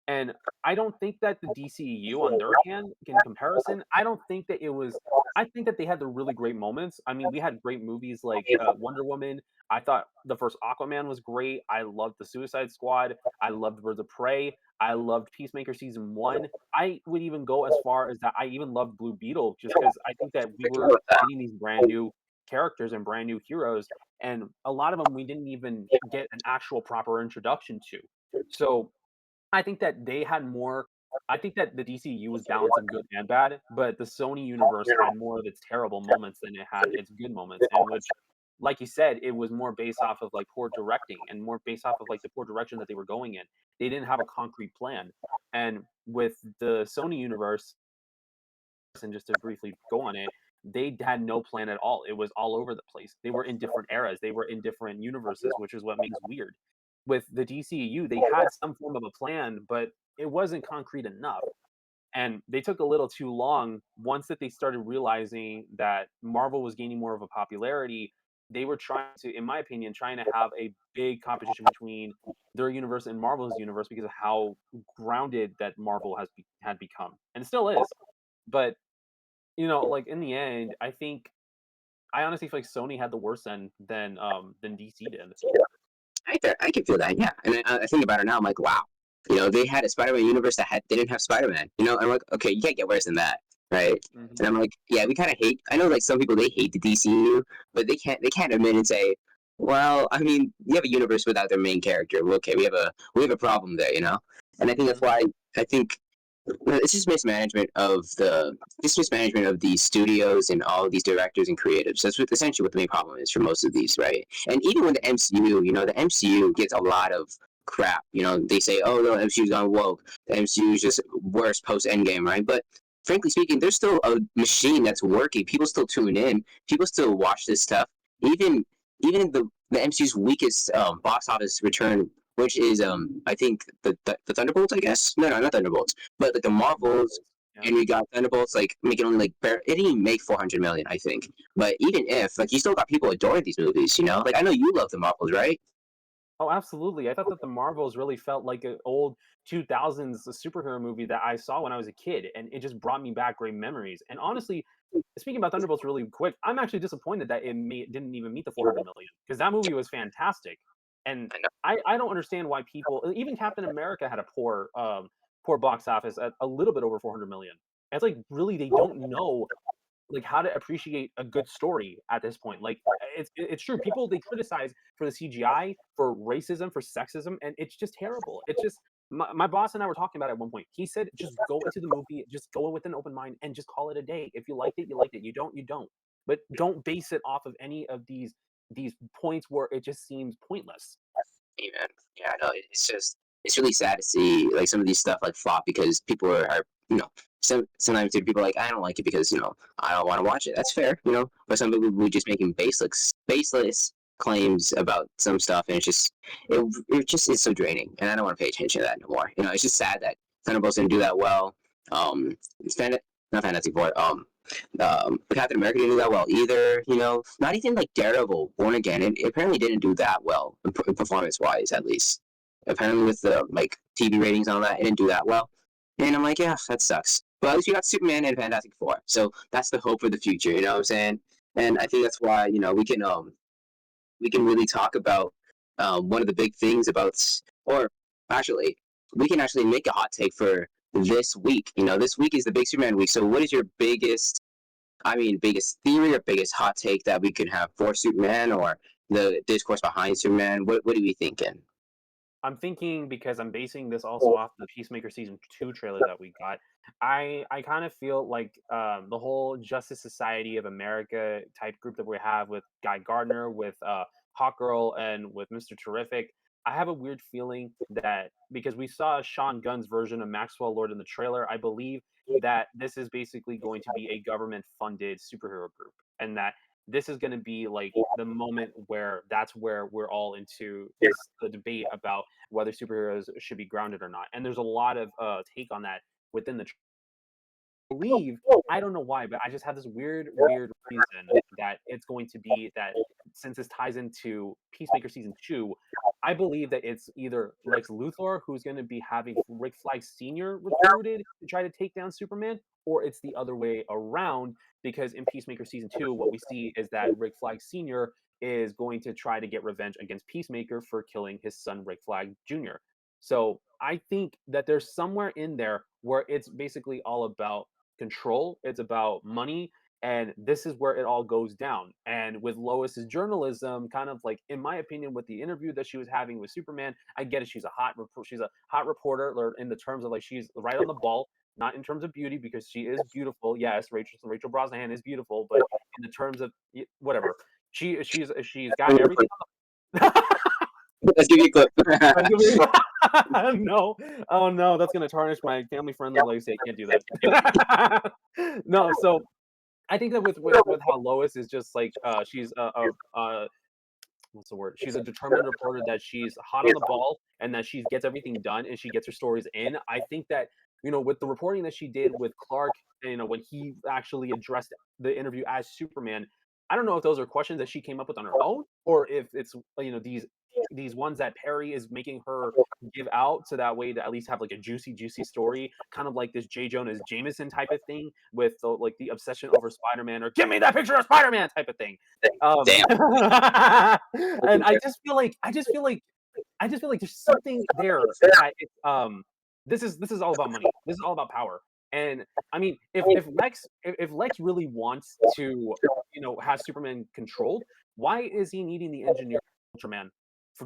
and I don't think that the DCEU, on their hand, in comparison, I don't think that it was. I think that they had the really great moments. I mean, we had great movies like Wonder Woman. I thought the first Aquaman was great. I loved the Suicide Squad. I loved Birds of Prey. I loved Peacemaker season one. I would even go as far as that. I even loved Blue Beetle just because I think that we were getting these brand new characters and brand new heroes, and a lot of them we didn't even get an actual proper introduction to. So I think that they had more. I think that the DCU was balancing good and bad, but the Sony universe had more of its terrible moments than it had its good moments, and which, like you said, it was more based off of like poor directing and more based off of like the poor direction that they were going in. They didn't have a concrete plan, and with the Sony universe, and just to briefly go on it, they had no plan at all. It was all over the place. They were in different eras. They were in different universes, which is what makes weird. With the DCEU, they had some form of a plan, but it wasn't concrete enough. And they took a little too long. Once that they started realizing that Marvel was gaining more of a popularity, they were trying to, in my opinion, trying to have a big competition between their universe and Marvel's universe because of how grounded that Marvel had become, and it still is. But like in the end, I honestly feel like Sony had the worst end than DC did. I can feel that, yeah. And I think about it now, I'm like, wow, you know, they had a Spider-Man universe they didn't have Spider-Man, you know. And I'm like, okay, you can't get worse than that, right? Mhm. And I'm like, yeah, we kind of hate. I know, like some people they hate the DCU, but they can't admit and say, well, I mean, you have a universe without their main character. Well, okay, we have a problem there, you know. And I think that's Mhm. why I think it's just mismanagement of these studios and all of these directors and creatives. That's essentially what the main problem is for most of these, right? And even with the MCU, you know, the MCU gets a lot of crap. They say, oh no, MCU's gone woke. The MCU is just worse post Endgame, right? But frankly speaking, there's still a machine that's working. People still tune in. People still watch this stuff. Even even the MCU's weakest box office return, which is I think the Thunderbolts, I guess. No, not Thunderbolts, but like the Marvels. Marvels. Yeah. And we got Thunderbolts like making only it didn't even make 400 million, I think. But even if like you still got people adoring these movies, like I know you love the Marvels, right? Oh, absolutely. I thought that the Marvels really felt like an old 2000s superhero movie that I saw when I was a kid, and it just brought me back great memories. And honestly, speaking about Thunderbolts really quick, I'm actually disappointed that didn't even meet the 400 million because that movie was fantastic. And I know. I don't understand why people, even Captain America had a poor box office at a little bit over 400 million. And it's like really they don't know like how to appreciate a good story at this point. Like it's true. People they criticize for the CGI, for racism, for sexism, and it's just terrible. It's just my boss and I were talking about it at one point. He said, just go into the movie, just go in with an open mind, and just call it a day. If you liked it, you liked it. You don't, you don't. But don't base it off of any of these points where it just seems pointless. Amen. Yeah, no, it's really sad to see like some of these stuff like flop because people are sometimes people are like I don't like it because I don't want to watch it. That's fair, but some people will just making baseless claims about some stuff, and it's so draining, and I don't want to pay attention to that no more. It's just sad that Thunderbolts didn't do that well. It's not Fantastic Four. Captain America didn't do that well either. Not even like Daredevil, Born Again. It apparently didn't do that well, performance wise, at least. Apparently, with the like TV ratings and all that, it didn't do that well. And I'm like, yeah, that sucks. But at least we got Superman and Fantastic Four, so that's the hope for the future. You know what I'm saying? And I think that's why we can really talk about one of the big things about, or actually, we can actually make a hot take for this week. This week is the big Superman week. So, what is your biggest theory or biggest hot take that we could have for Superman or the discourse behind Superman? What are we thinking? I'm thinking because I'm basing this also off the Peacemaker season 2 trailer that we got. I kind of feel like the whole Justice Society of America type group that we have with Guy Gardner, with Hawkgirl, and with Mr. Terrific. I have a weird feeling that because we saw Sean Gunn's version of Maxwell Lord in the trailer, I believe that this is basically going to be a government funded superhero group, and that this is going to be like the moment where that's where we're all into this the debate about whether superheroes should be grounded or not. And there's a lot of take on that within the believe I don't know why, but I just have this weird reason that it's going to be that since this ties into Peacemaker season 2, I believe that it's either Lex Luthor who's going to be having Rick Flag Sr. recruited to try to take down Superman, or it's the other way around because in Peacemaker season 2, what we see is that Rick Flag Sr. is going to try to get revenge against Peacemaker for killing his son Rick Flag Jr. So I think that there's somewhere in there where it's basically all about control, it's about money, and this is where it all goes down. And with Lois's journalism, kind of like in my opinion, with the interview that she was having with Superman, I get it. She's a hot reporter in the terms of like she's right on the ball, not in terms of beauty because she is beautiful. Yes, Rachel Brosnahan is beautiful, but in the terms of whatever, she's got everything. Let's give you a clip. No. Oh no, that's gonna tarnish my family friendly legacy. I can't do that. No, so I think that with how Lois is just like she's what's the word? She's a determined reporter that she's hot on the ball and that she gets everything done and she gets her stories in. I think that with the reporting that she did with Clark, when he actually addressed the interview as Superman, I don't know if those are questions that she came up with on her own or if it's these ones that Perry is making her give out so that way to at least have like a juicy story, kind of like this J. Jonah Jameson type of thing with the obsession over Spider-Man or give me that picture of Spider-Man type of thing. Damn. And I just feel like there's something there that this is all about money. This is all about power. And I mean, if Lex really wants to, have Superman controlled, why is he needing the engineer Ultraman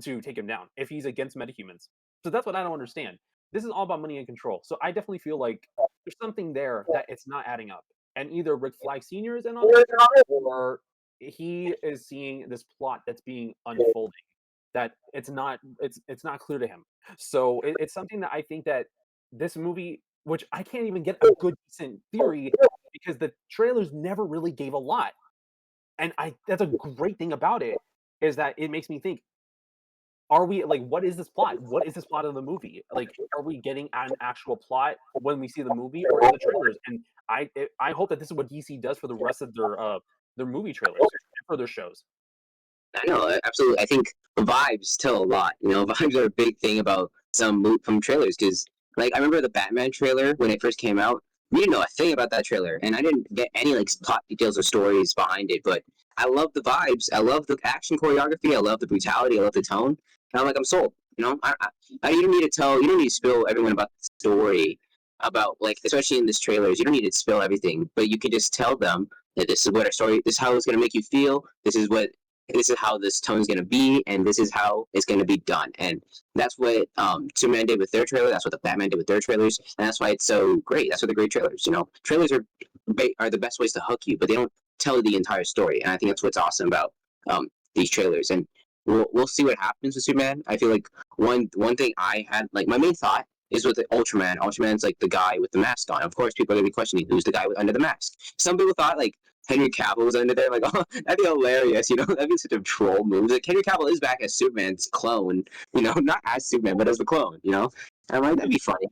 to take him down if he's against metahumans? So that's what I don't understand. This is all about money and control. So I definitely feel like there's something there that it's not adding up. And either Rick Flag Sr. is in on it, or he is seeing this plot that's being unfolding. that it's not clear to him. So it's something that I think that this movie, which I can't even get a good decent theory because the trailers never really gave a lot. And I that's a great thing about it is that it makes me think, are we like what is this plot? What is this plot of the movie? Like, are we getting an actual plot when we see the movie or in the trailers? And I hope that this is what DC does for the rest of their movie trailers and for their shows. I know, absolutely. I think vibes tell a lot. You know, vibes are a big thing about from trailers because, like, I remember the Batman trailer when it first came out. We didn't know a thing about that trailer, and I didn't get any like plot details or stories behind it. But I love the vibes. I love the action choreography. I love the brutality. I love the tone. And I'm like, I'm sold. You know, you don't need to tell. You don't need to spill everyone about the story about like, especially in this trailers. You don't need to spill everything, but you can just tell them that this is what our story. This is how it's gonna make you feel. This is how this tone is going to be, and this is how it's going to be done. And that's what Superman did with their trailer. That's what the Batman did with their trailers, and that's why it's so great. That's what the great trailers. You know, trailers are the best ways to hook you, but they don't tell the entire story. And I think that's what's awesome about these trailers. And we'll see what happens with Superman. I feel like one thing I had like my main thought is with the Ultraman. Ultraman's like the guy with the mask on. Of course, people are gonna be questioning who's the guy under the mask. Some people thought like Henry Cavill was under there. Like, oh, that'd be hilarious. You know, that'd be such a troll move. Like, Henry Cavill is back as Superman's clone. You know, not as Superman, but as the clone. You know, and I'm like, that'd be funny.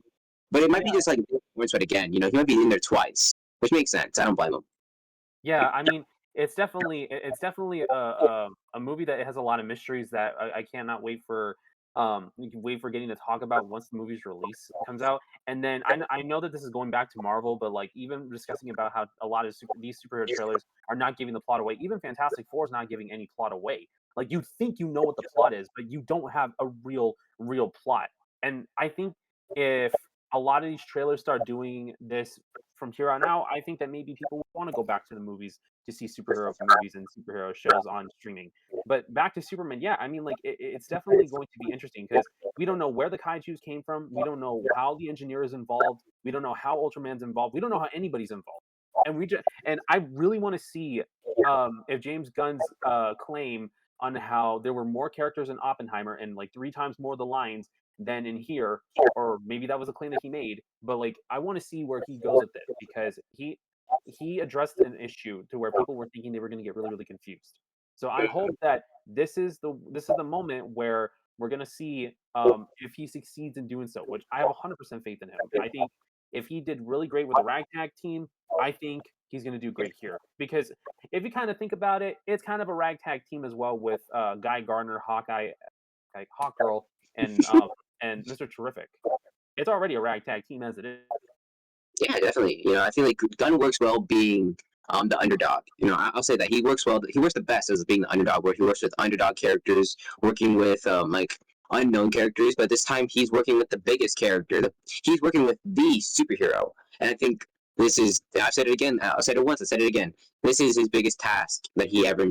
But it might be Yeah. just like but again. You know, he might be in there twice, which makes sense. I don't blame him. Yeah, I mean, it's definitely a movie that has a lot of mysteries that I cannot wait for we can wait for getting to talk about once the movie's release comes out. And then I know that this is going back to Marvel, but like even discussing about how a lot of these superhero trailers are not giving the plot away. Even Fantastic Four is not giving any plot away. Like you think you know what the plot is, but you don't have a real plot. And I think if a lot of these trailers start doing this from here on out, I think that maybe people want to go back to the movies to see superhero movies and superhero shows on streaming. But back to Superman, yeah, I mean, like it's definitely going to be interesting because we don't know where the kaiju's came from. We don't know how the engineer is involved. We don't know how Ultraman's involved. We don't know how anybody's involved. And I really want to see if James Gunn's claim on how there were more characters in Oppenheimer and like 3 times more of the lines than in here, or maybe that was a claim that he made. But like, I want to see where he goes with this because he addressed an issue to where people were thinking they were going to get really confused. So I hope that this is the moment where we're going to see if he succeeds in doing so, which I have 100% faith in him. I think if he did really great with the ragtag team, I think he's going to do great here because if you kind of think about it, it's kind of a ragtag team as well with Guy Gardner, Hawkeye, like Hawkgirl, and Mr. Terrific. It's already a ragtag team as it is. Yeah, definitely. You know, I feel like Gunn works well being the underdog. You know, I'll say that he works well. He works the best as being the underdog, where he works with underdog characters, working with like unknown characters. But this time, he's working with the biggest character. He's working with the superhero, and I think this is. I've said it again. I said it once. I said it again. This is his biggest task that he ever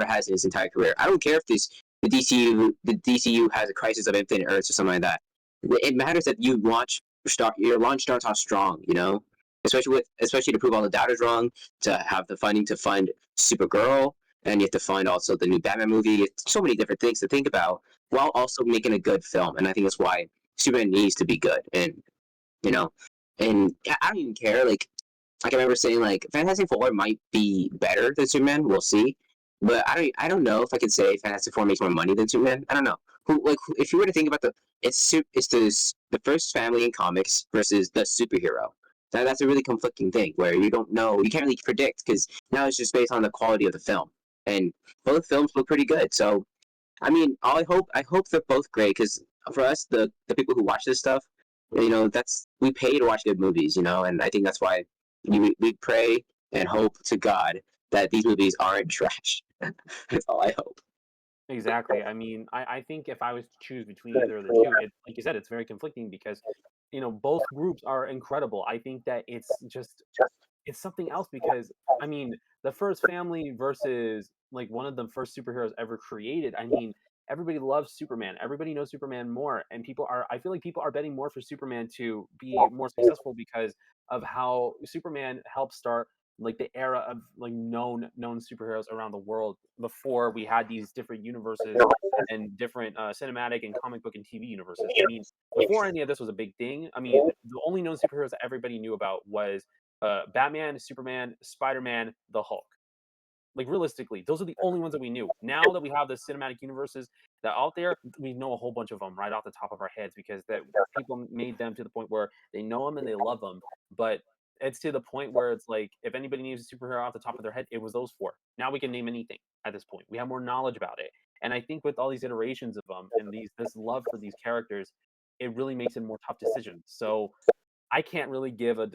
has in his entire career. I don't care if the DCU has a crisis of infinite Earths or something like that. It matters that your launch starts off strong, you know, especially to prove all the doubters wrong, to have the funding to fund Supergirl, and you have to fund also the new Batman movie. It's so many different things to think about while also making a good film, and I think that's why Superman needs to be good. And you know, and I don't even care. Like I remember saying, like Fantastic Four might be better than Superman. We'll see, but I don't know if I could say Fantastic Four makes more money than Superman. I don't know. If you were to think about it's the first family in comics versus the superhero. That's a really conflicting thing where you don't know, you can't really predict because now it's just based on the quality of the film, and both films look pretty good. So I mean, I hope they're both great because for us, the people who watch this stuff, you know, that's we pay to watch good movies, you know, and I think that's why we pray and hope to God that these movies aren't trash. That's all I hope. Exactly. I mean, I think if I was to choose between either of the two, it like you said, it's very conflicting because both groups are incredible. I think that it's something else because I mean, the first family versus like one of the first superheroes ever created. I mean, everybody loves Superman. Everybody knows Superman more, and I feel like people are betting more for Superman to be more successful because of how Superman helped start like the era of like known superheroes around the world before we had these different universes and different cinematic and comic book and TV universes. I mean, before any of this was a big thing, I mean, the only known superheroes that everybody knew about was Batman, Superman, Spider-Man, the Hulk. Like realistically, those are the only ones that we knew. Now that we have the cinematic universes that are out there, we know a whole bunch of them right off the top of our heads because that people made them to the point where they know them and they love them. But it's to the point where it's like if anybody needs a superhero off the top of their head, it was those four. Now we can name anything at this point. We have more knowledge about it, and I think with all these iterations of them and this love for these characters, it really makes it a more tough decision. So I can't really give an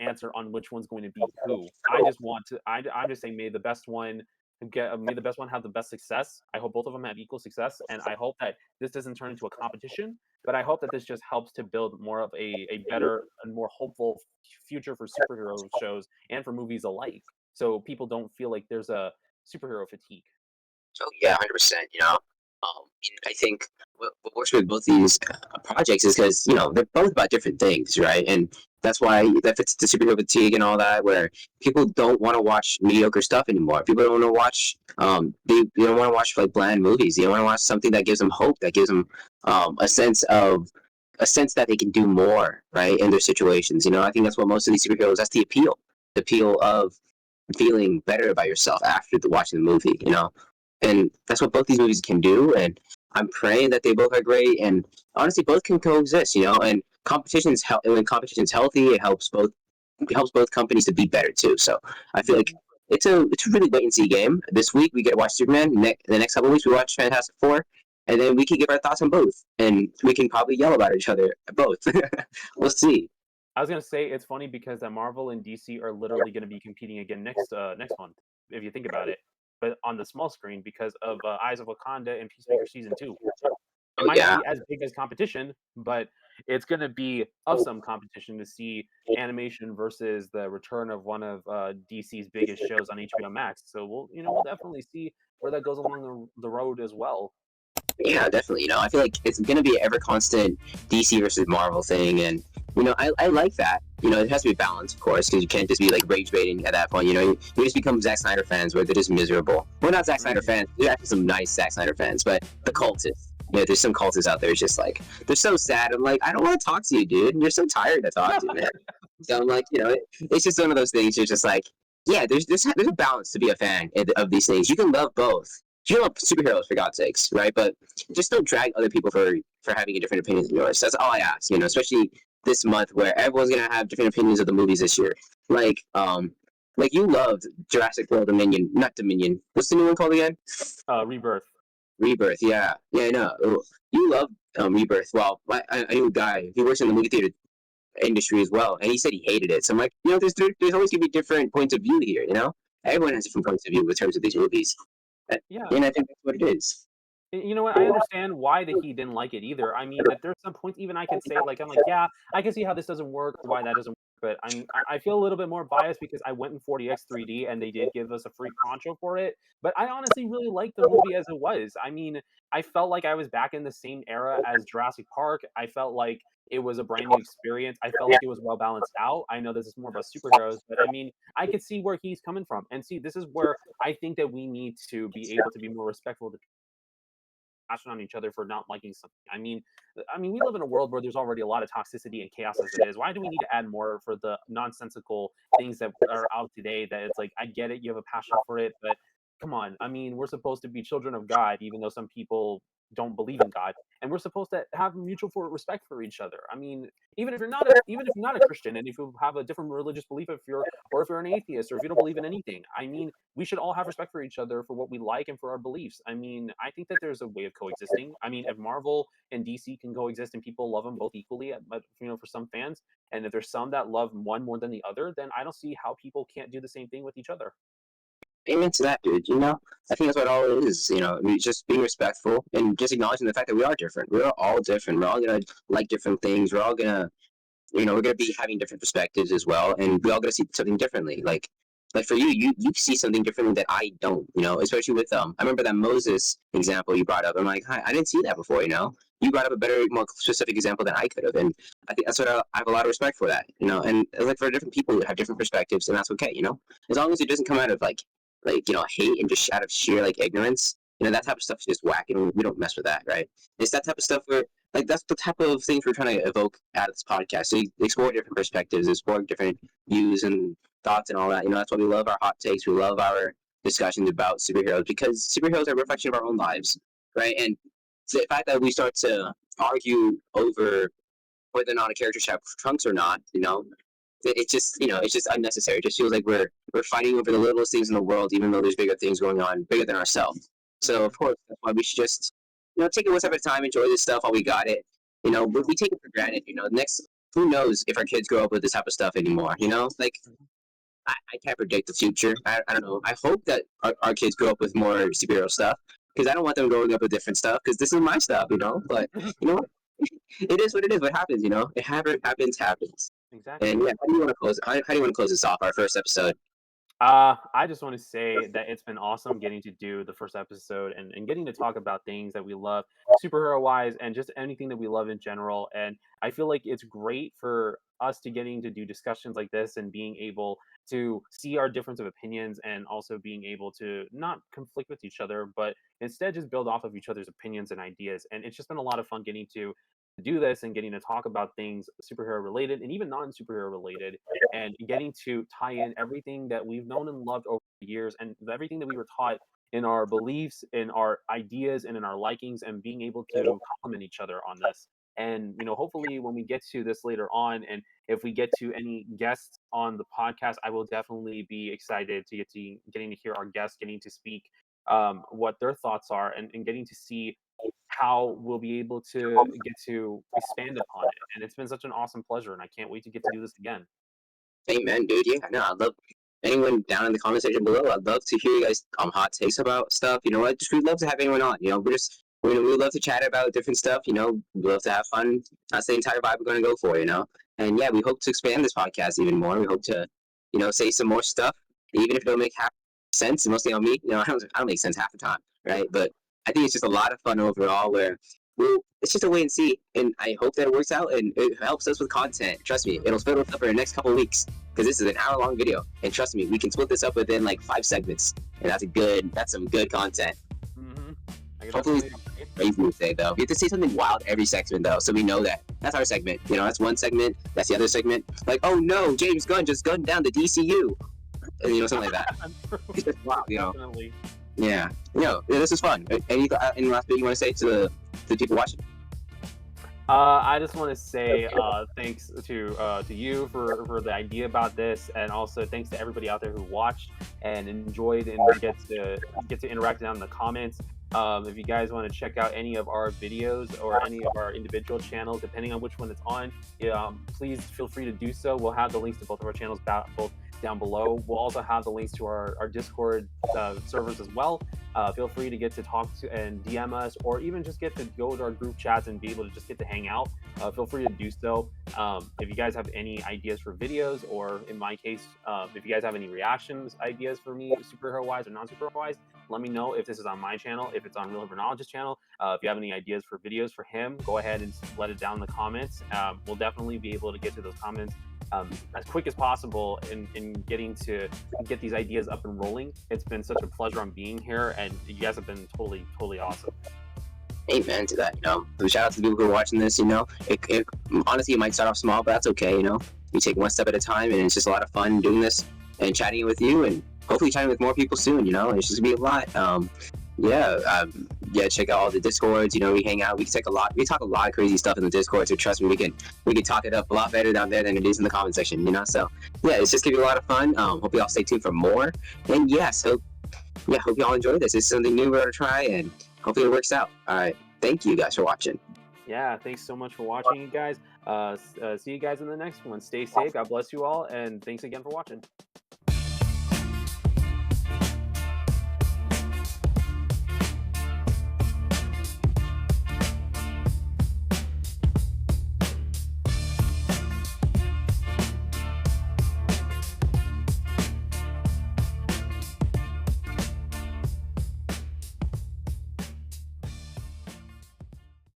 answer on which one's going to beat who. I just want to. I'm just saying, may the best one have the best success. I hope both of them have equal success, and I hope that this doesn't turn into a competition. But I hope that this just helps to build more of a better and more hopeful future for superhero shows and for movies alike, so people don't feel like there's a superhero fatigue. Oh yeah, 100%. And I think what works with both these projects is because they're both about different things, right? And that's why that fits the superhero fatigue and all that, where people don't want to watch mediocre stuff anymore. People don't want to watch they don't want to watch like bland movies. They want to watch something that gives them hope, that gives them a sense of a sense that they can do more, right, in their situations. I think that's what most of these superheroes. That's the appeal of feeling better about yourself after watching the movie. And that's what both these movies can do. And I'm praying that they both are great. And honestly, both can coexist. And when competition's healthy, it helps both companies to be better too. So I feel like it's a really wait and see game. This week we get to watch Superman. The next couple of weeks we watch Fantastic Four, and then we can give our thoughts on both, and we can probably yell about each other both. We'll see. I was gonna say it's funny because that Marvel and DC are literally gonna be competing again next month, if you think about it. But on the small screen because of Eyes of Wakanda and Peacemaker season 2. It Oh might not yeah, be as big as competition, but it's gonna be of some competition to see animation versus the return of one of DC's biggest shows on HBO Max. So we'll definitely see where that goes along the road as well. yeah, definitely. I feel like it's gonna be an ever constant DC versus Marvel thing, and I like that. It has to be balanced, of course, because you can't just be like rage baiting at that point. You just become Zack Snyder fans where they're just miserable. We're not Zack Snyder Mhm. fans. There's actually some nice Zack Snyder fans, but the cultists. There's some cultists out there. It's just like they're so sad. I'm like, I don't want to talk to you, dude. You're so tired to talk to, man. So I'm like, it's just one of those things. You're just like, yeah, there's a balance to be a fan of these things. You can love both. You can love superheroes for God's sakes, right? But just don't drag other people for having a different opinion than yours. That's all I ask. Especially this month where everyone's gonna have different opinions of the movies this year. Like you loved Jurassic World Dominion, not Dominion. What's the new one called again? Rebirth. Rebirth. Yeah, yeah, I know. You love Rebirth. Well, I knew a guy. He works in the movie theater industry as well, and he said he hated it. So I'm like, there's always gonna be different points of view here. Everyone has different points of view in terms of these movies, Yeah. and I think that's what it is. You know what? I understand why that he didn't like it either. I mean, that there's some points even I could say like I'm like, yeah, I can see how this doesn't work or why that doesn't work. But I feel a little bit more biased because I went in 40x 3D and they did give us a free poncho for it. But I honestly really liked the movie as it was. I mean, I felt like I was back in the same era as Jurassic Park. I felt like it was a brand new experience. I felt like it was well balanced out. I know this is more about superheroes, but I mean, I could see where he's coming from. And see, this is where I think that we need to be able to be more respectful to passion on each other for not liking something. I mean, we live in a world where there's already a lot of toxicity and chaos as it is. Why do we need to add more for the nonsensical things that are out today? That it's like, I get it, you have a passion for it, but come on. I mean, we're supposed to be children of God, even though some people don't believe in God, and we're supposed to have mutual respect for each other. I mean, even if you're not a Christian, and if you have a different religious belief, if you're an atheist, or if you don't believe in anything, I mean, we should all have respect for each other for what we like and for our beliefs. I mean, I think that there's a way of coexisting. I mean, if Marvel and DC can coexist and people love them both equally, but for some fans, and if there's some that love one more than the other, then I don't see how people can't do the same thing with each other. Amen to that, dude. I think that's what all it is. Just being respectful and just acknowledging the fact that we are different. We're all different. We're all gonna like different things. We're all gonna, we're gonna be having different perspectives as well, and we all gonna see something differently. Like Like for you see something differently that I don't, especially with I remember that Moses example you brought up. I'm like, hi, I didn't see that before, You brought up a better, more specific example than I could have, and I think that's what I have a lot of respect for that, And like for different people who have different perspectives, and that's okay, As long as it doesn't come out of hate and just out of sheer ignorance, that type of stuff is just whack, and we don't mess with that, right? It's that type of stuff where that's the type of things we're trying to evoke out of this podcast. So you explore different perspectives, explore different views and thoughts and all that. That's why we love our hot takes. We love our discussions about superheroes because superheroes are a reflection of our own lives, right? And the fact that we start to argue over whether or not a character should have trunks or not, it's just unnecessary. It just feels like we're fighting over the littlest things in the world, even though there's bigger things going on, bigger than ourselves. So of course, that's why we should just take it one step at a time, enjoy this stuff while we got it. We take it for granted. Next, who knows if our kids grow up with this type of stuff anymore? I can't predict the future. I don't know. I hope that our kids grow up with more superhero stuff because I don't want them growing up with different stuff because this is my stuff, But it is what it is. What happens, It happens. Exactly. And yeah, how do you want to close? How do you want to close this off? Our first episode. I just want to say that it's been awesome getting to do the first episode and getting to talk about things that we love, superhero wise, and just anything that we love in general. And I feel like it's great for us to getting to do discussions like this and being able to see our difference of opinions and also being able to not conflict with each other, but instead just build off of each other's opinions and ideas. And it's just been a lot of fun getting to do this and getting to talk about things superhero related and even non superhero related and getting to tie in everything that we've known and loved over the years and everything that we were taught in our beliefs, in our ideas, and in our likings, and being able to complement each other on this. And hopefully, when we get to this later on, and if we get to any guests on the podcast, I will definitely be excited to getting to hear our guests getting to speak what their thoughts are and getting to see how we'll be able to get to expand upon it. And it's been such an awesome pleasure, and I can't wait to get to do this again. Amen, dude. Yeah, no, I'd love anyone down in the comment section below. I'd love to hear you guys hot takes about stuff. We'd love to have anyone on. We would love to chat about different stuff. We'd love to have fun. That's the entire vibe we're going to go for. And yeah, we hope to expand this podcast even more. We hope to, say some more stuff, even if it don't make half sense. And mostly on me. I don't make sense half the time, right? But I think it's just a lot of fun overall. It's just a wait and see, and I hope that it works out and it helps us with content. Trust me, it'll split us up in the next couple of weeks because this is an hour-long video, and trust me, we can split this up within 5 segments, and that's some good content. Hopefully, crazy to say though. We have to say something wild every segment though, so we know that's our segment. That's one segment. That's the other segment. Like, oh no, James Gunn just gunned down the DCEU, and something like that. It's just wow, Definitely. Yeah, this is fun. Any last bit you want to say to the people watching? I just want to say thanks to you for the idea about this, and also thanks to everybody out there who watched and enjoyed and get to interact down in the comments. If you guys want to check out any of our videos or any of our individual channels, depending on which one it's on, please feel free to do so. We'll have the links to both of our channels both down below. We'll also have the links to our Discord servers as well. Feel free to get to talk to and DM us, or even just get to go to our group chats and be able to just get to hang out. Feel free to do so. If you guys have any ideas for videos, or in my case, if you guys have any reactions ideas for me, superhero wise or non-superhero wise, let me know if this is on my channel, if it's on ReelHooperKnowledge's channel. If you have any ideas for videos for him, go ahead and let it down in the comments. We'll definitely be able to get to those comments as quick as possible in getting to get these ideas up and rolling. It's been such a pleasure on being here, and you guys have been totally awesome. Amen to that. Shout out to the people who are watching this. Honestly, it might start off small, but that's okay. You take one step at a time, and it's just a lot of fun doing this and chatting with you, and hopefully chatting with more people soon. It's just gonna be a lot. Check out all the Discords. We hang out. We talk a lot of crazy stuff in the Discord. So trust me, we can talk it up a lot better down there than it is in the comment section. So yeah, it's just gonna be a lot of fun. Hope y'all stay tuned for more. And hope y'all enjoy this. It's something new we're gonna try, and hopefully it works out. All right, thank you guys for watching. Yeah, thanks so much for watching, you guys. See you guys in the next one. Stay safe. God bless you all, and thanks again for watching.